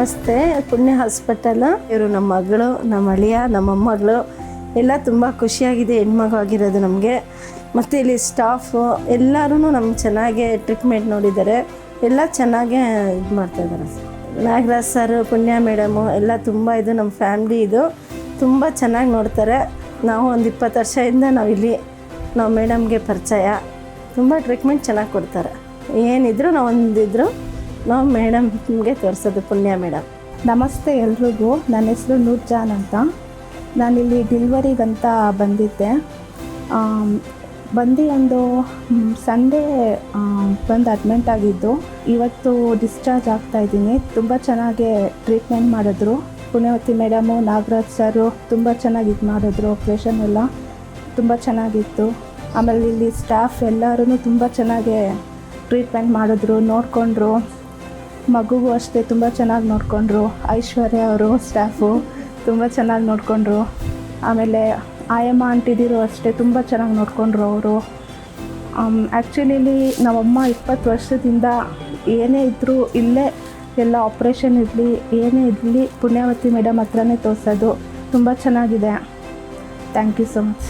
ನಮಸ್ತೆ. ಪುಣ್ಯ ಹಾಸ್ಪಿಟಲ್. ಇವರು ನಮ್ಮ ಮಗಳು, ನಮ್ಮ ಅಳಿಯ, ನಮ್ಮ ಮೊಮ್ಮಗಳು ಎಲ್ಲ ತುಂಬ ಖುಷಿಯಾಗಿದೆ ಹೆಣ್ಮಗು ಆಗಿರೋದು ನಮಗೆ. ಮತ್ತು ಇಲ್ಲಿ ಸ್ಟಾಫು ಎಲ್ಲರೂ ನಮ್ಗೆ ಚೆನ್ನಾಗೇ ಟ್ರೀಟ್ಮೆಂಟ್ ನೋಡಿದ್ದಾರೆ, ಎಲ್ಲ ಚೆನ್ನಾಗೇ ಇದು ಮಾಡ್ತಾಯಿದ್ದಾರೆ. ನಾಗರಾಜ್ ಸರ್, ಪುಣ್ಯ ಮೇಡಮು ಎಲ್ಲ ತುಂಬ ಇದು ನಮ್ಮ ಫ್ಯಾಮ್ಲಿ ಇದು ತುಂಬ ಚೆನ್ನಾಗಿ ನೋಡ್ತಾರೆ. ನಾವು ಒಂದು 20 ವರ್ಷದಿಂದ ನಾವು ಮೇಡಮ್ಗೆ ಪರಿಚಯ. ತುಂಬ ಟ್ರೀಟ್ಮೆಂಟ್ ಚೆನ್ನಾಗಿ ಕೊಡ್ತಾರೆ. ಏನಿದ್ರು ನಾವು ಮೇಡಮ್ಗೆ ತೋರಿಸೋದು ಪುಣ್ಯ ಮೇಡಮ್. ನಮಸ್ತೆ ಎಲ್ರಿಗೂ. ನನ್ನ ಹೆಸರು ನೂರ್ ಜಾನ್ ಅಂತ. ನಾನಿಲ್ಲಿ ಡಿಲ್ವರಿಗಂತ ಬಂದಿದ್ದೆ. ಒಂದು ಸಂಡೇ ಬಂದು ಅಡ್ಮಿಂಟ್ ಆಗಿದ್ದು. ಇವತ್ತು ಡಿಸ್ಚಾರ್ಜ್ ಆಗ್ತಾಯಿದ್ದೀನಿ. ತುಂಬ ಚೆನ್ನಾಗಿ ಟ್ರೀಟ್ಮೆಂಟ್ ಮಾಡಿದ್ರು ಪುಣ್ಯವತಿ ಮೇಡಮು, ನಾಗರಾಜ್ ಸರು ತುಂಬ ಚೆನ್ನಾಗಿ ಇದು ಮಾಡಿದ್ರು. ಆಪ್ರೇಷನ್ ಎಲ್ಲ ತುಂಬ ಚೆನ್ನಾಗಿತ್ತು. ಆಮೇಲೆ ಇಲ್ಲಿ ಸ್ಟಾಫ್ ಎಲ್ಲರೂ ತುಂಬ ಚೆನ್ನಾಗಿ ಟ್ರೀಟ್ಮೆಂಟ್ ಮಾಡಿದ್ರು, ನೋಡಿಕೊಂಡ್ರು. ಮಗುಗೂ ಅಷ್ಟೇ ತುಂಬ ಚೆನ್ನಾಗಿ ನೋಡಿಕೊಂಡ್ರು. ಐಶ್ವರ್ಯ ಅವರು ಸ್ಟಾಫು ತುಂಬ ಚೆನ್ನಾಗಿ ನೋಡಿಕೊಂಡ್ರು. ಆಮೇಲೆ ಆಯಮ್ಮ ಆಂಟಿದಿರು ಅಷ್ಟೇ ತುಂಬ ಚೆನ್ನಾಗಿ ನೋಡಿಕೊಂಡ್ರು ಅವರು. ಆ್ಯಕ್ಚುಲಿ ಇಲ್ಲಿ ನಮ್ಮಮ್ಮ 20 ವರ್ಷದಿಂದ ಏನೇ ಇದ್ದರೂ ಇಲ್ಲೇ ಎಲ್ಲ ಆಪ್ರೇಷನ್ ಇರಲಿ ಏನೇ ಇರಲಿ ಪುಣ್ಯವತಿ ಮೇಡಮ್ ಹತ್ರನೇ ತೋರಿಸೋದು. ತುಂಬ ಚೆನ್ನಾಗಿದೆ. Thank you so much.